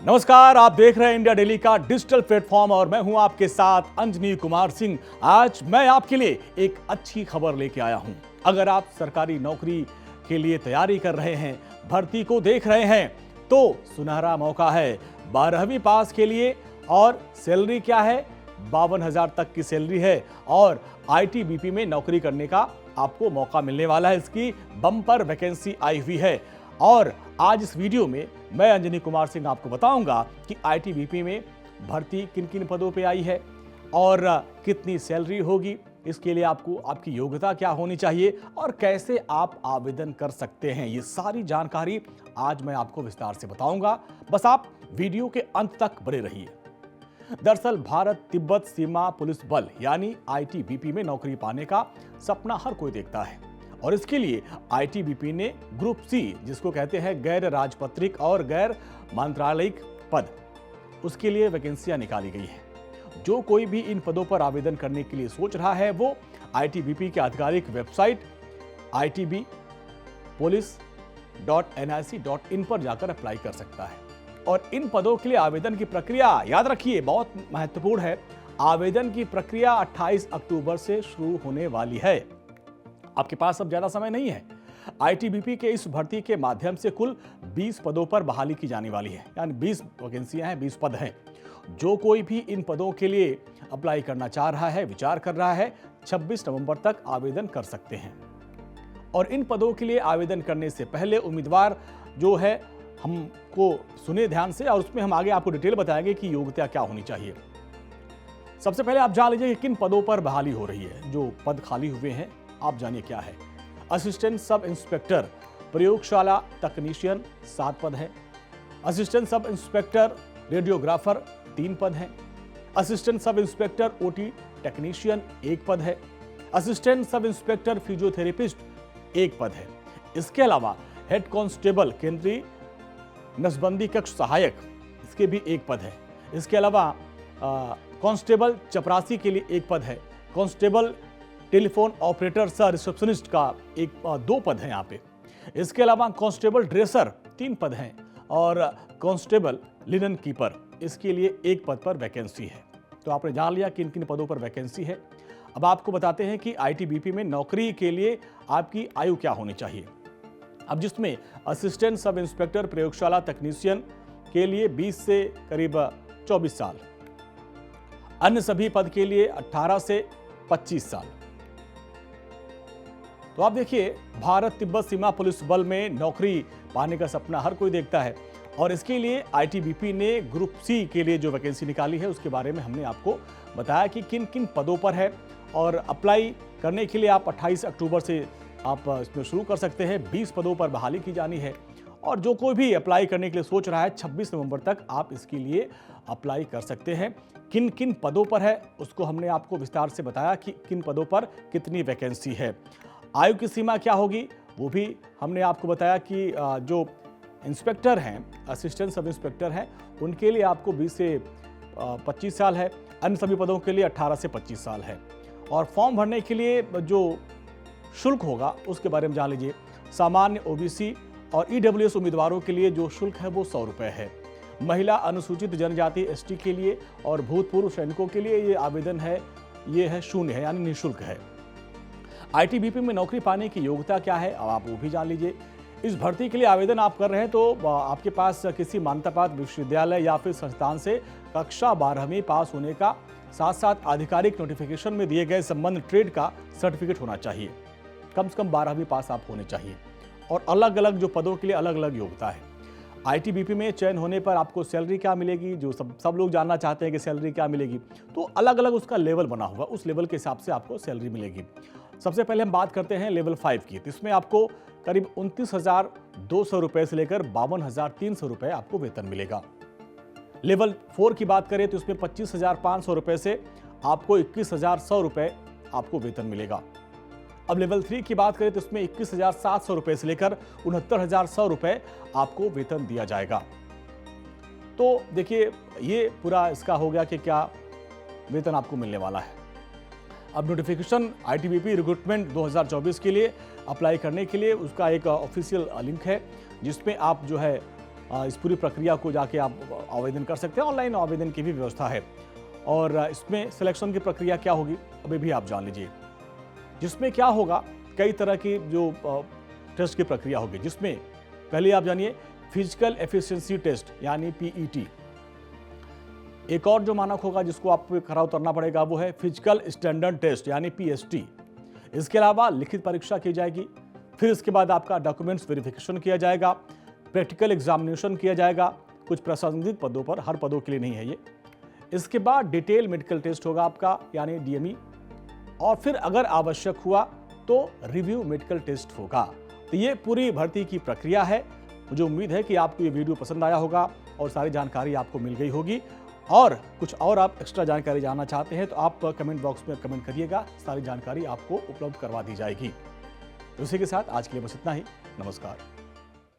नमस्कार, आप देख रहे हैं इंडिया डेली का डिजिटल प्लेटफॉर्म और मैं हूं आपके साथ अंजनी कुमार सिंह। आज मैं आपके लिए एक अच्छी खबर लेके आया हूं। अगर आप सरकारी नौकरी के लिए तैयारी कर रहे हैं, भर्ती को देख रहे हैं, तो सुनहरा मौका है। 12वीं पास के लिए और सैलरी क्या है? 52,000 तक की सैलरी है और आईटीबीपी में नौकरी करने का आपको मौका मिलने वाला है। इसकी बम्पर वैकेंसी आई हुई है और आज इस वीडियो में मैं अंजनी कुमार सिंह आपको बताऊंगा कि आईटीबीपी में भर्ती किन किन पदों पे आई है और कितनी सैलरी होगी। इसके लिए आपको आपकी योग्यता क्या होनी चाहिए और कैसे आप आवेदन कर सकते हैं, ये सारी जानकारी आज मैं आपको विस्तार से बताऊंगा। बस आप वीडियो के अंत तक बने रहिए। दरअसल भारत तिब्बत सीमा पुलिस बल यानी आईटीबीपी में नौकरी पाने का सपना हर कोई देखता है और इसके लिए आईटीबीपी ने ग्रुप सी, जिसको कहते हैं गैर राजपत्रित और गैर मंत्रालयिक पद, उसके लिए वैकेंसियां निकाली गई हैं। जो कोई भी इन पदों पर आवेदन करने के लिए सोच रहा है वो आईटीबीपी के आधिकारिक वेबसाइट itbpolice.nic.in पर जाकर अप्लाई कर सकता है। और इन पदों के लिए आवेदन की प्रक्रिया, याद रखिए, बहुत महत्वपूर्ण है। आवेदन की प्रक्रिया 28 अक्टूबर से शुरू होने वाली है। आपके पास अब ज्यादा समय नहीं है। आईटीबीपी के इस भर्ती के माध्यम से कुल 20 पदों पर बहाली की जाने वाली है, यानी 20 वैकेंसियां हैं, 20 पद हैं। जो कोई भी इन पदों के लिए अप्लाई करना चाह रहा है, विचार कर रहा है, 26 नवंबर तक आवेदन कर सकते हैं। और इन पदों के लिए आवेदन करने से पहले उम्मीदवार जो है, हमको सुने ध्यान से और उसमें हम आगे आपको डिटेल बताएंगे कि योग्यता क्या होनी चाहिए। सबसे पहले आप जान लीजिए कि किन पदों पर बहाली हो रही है। जो पद खाली हुए हैं आप जानिए क्या है। असिस्टेंट सब इंस्पेक्टर प्रयोगशाला तकनीशियन 7 पद हैं। असिस्टेंट सब इंस्पेक्टर रेडियोग्राफर 3 पद हैं। Assistant sub inspector OT technician 1 पद है। असिस्टेंट सब इंस्पेक्टर फिजियोथेरेपिस्ट 1 पद है। इसके अलावा हेड कांस्टेबल केंद्रीय नसबंदी कक्ष सहायक, इसके भी 1 पद है। इसके अलावा कांस्टेबल चपरासी के लिए 1 पद है। Constable telephone operator sir receptionist का 2 पद हैं यहाँ पे। इसके अलावा कांस्टेबल ड्रेसर 3 पद हैं और कांस्टेबल लिनन कीपर, इसके लिए 1 पद पर वैकेंसी है। तो आपने जान लिया किन किन पदों पर वैकेंसी है। अब आपको बताते हैं कि आईटीबीपी में नौकरी के लिए आपकी आयु क्या होनी चाहिए। अब जिसमें असिस्टेंट सब इंस्पेक्टर प्रयोगशाला तकनीशियन के लिए 20 से करीब 24 साल, अन्य सभी पद के लिए 18 से 25 साल। तो आप देखिए, भारत तिब्बत सीमा पुलिस बल में नौकरी पाने का सपना हर कोई देखता है और इसके लिए आईटीबीपी ने ग्रुप सी के लिए जो वैकेंसी निकाली है उसके बारे में हमने आपको बताया कि किन किन पदों पर है। और अप्लाई करने के लिए आप 28 अक्टूबर से आप इसमें शुरू कर सकते हैं। 20 पदों पर बहाली की जानी है और जो कोई भी अप्लाई करने के लिए सोच रहा है 26 नवंबर तक आप इसके लिए अप्लाई कर सकते हैं। किन किन पदों पर है उसको हमने आपको विस्तार से बताया कि किन पदों पर कितनी वैकेंसी है। आयु की सीमा क्या होगी वो भी हमने आपको बताया कि जो इंस्पेक्टर हैं, असिस्टेंट सब इंस्पेक्टर हैं, उनके लिए आपको 20 से 25 साल है। अन्य सभी पदों के लिए 18 से 25 साल है। और फॉर्म भरने के लिए जो शुल्क होगा उसके बारे में जान लीजिए। सामान्य ओबीसी और ईडब्ल्यूएस उम्मीदवारों के लिए जो शुल्क है वो 100 रुपये है। महिला अनुसूचित जनजाति एसटी के लिए और भूतपूर्व सैनिकों के लिए ये आवेदन है, ये है शून्य है, यानी निःशुल्क है। आईटीबीपी में नौकरी पाने की योग्यता क्या है अब आप वो भी जान लीजिए। इस भर्ती के लिए आवेदन आप कर रहे हैं तो आपके पास किसी मान्यता प्राप्त विश्वविद्यालय या फिर संस्थान से कक्षा 12वीं पास होने का, साथ साथ आधिकारिक नोटिफिकेशन में दिए गए संबंध ट्रेड का सर्टिफिकेट होना चाहिए। कम से कम 12वीं पास आप होने चाहिए। और अलग अलग जो पदों के लिए अलग अलग योग्यता है। आईटीबीपी में चयन होने पर आपको सैलरी क्या मिलेगी, जो सब लोग जानना चाहते हैं कि सैलरी क्या मिलेगी, तो अलग अलग उसका लेवल बना होगा, उस लेवल के हिसाब से आपको सैलरी मिलेगी। सबसे पहले हम बात करते हैं लेवल 5 की। तो इसमें आपको करीब 29,200 रुपये से लेकर 52,300 रुपये आपको वेतन मिलेगा। लेवल 4 की बात करें तो इसमें 25,500 रुपये से आपको 21,100 रुपये आपको वेतन मिलेगा। अब लेवल 3 की बात करें तो इसमें 21,700 रुपये से लेकर 69,100 रुपये आपको वेतन दिया जाएगा। तो देखिए, ये पूरा इसका हो गया कि क्या वेतन आपको मिलने वाला है। अब नोटिफिकेशन आईटीबीपी रिक्रूटमेंट 2024 के लिए अप्लाई करने के लिए उसका एक ऑफिशियल लिंक है जिसमें आप जो है इस पूरी प्रक्रिया को जाके आप आवेदन कर सकते हैं। ऑनलाइन आवेदन की भी व्यवस्था है और इसमें सिलेक्शन की प्रक्रिया क्या होगी अभी भी आप जान लीजिए। जिसमें क्या होगा, कई तरह की जो टेस्ट की प्रक्रिया होगी, जिसमें पहले आप जानिए फिजिकल एफिशिएंसी टेस्ट यानी पीईटी। एक और जो मानक होगा जिसको आपको खरा उतरना पड़ेगा वो है फिजिकल स्टैंडर्ड टेस्ट यानी पीएसटी। इसके अलावा लिखित परीक्षा की जाएगी, फिर इसके बाद आपका डॉक्यूमेंट्स वेरिफिकेशन किया जाएगा, प्रैक्टिकल एग्जामिनेशन किया जाएगा कुछ प्रासंगिक पदों पर, हर पदों के लिए नहीं है ये। इसके बाद डिटेल मेडिकल टेस्ट होगा आपका यानी डीएमई, और फिर अगर आवश्यक हुआ तो रिव्यू मेडिकल टेस्ट होगा। तो ये पूरी भर्ती की प्रक्रिया है। मुझे उम्मीद है कि आपको ये वीडियो पसंद आया होगा और सारी जानकारी आपको मिल गई होगी। और कुछ और आप एक्स्ट्रा जानकारी जानना चाहते हैं तो आप कमेंट बॉक्स में कमेंट करिएगा, सारी जानकारी आपको उपलब्ध करवा दी जाएगी। तो इसी के साथ आज के लिए बस इतना ही। नमस्कार।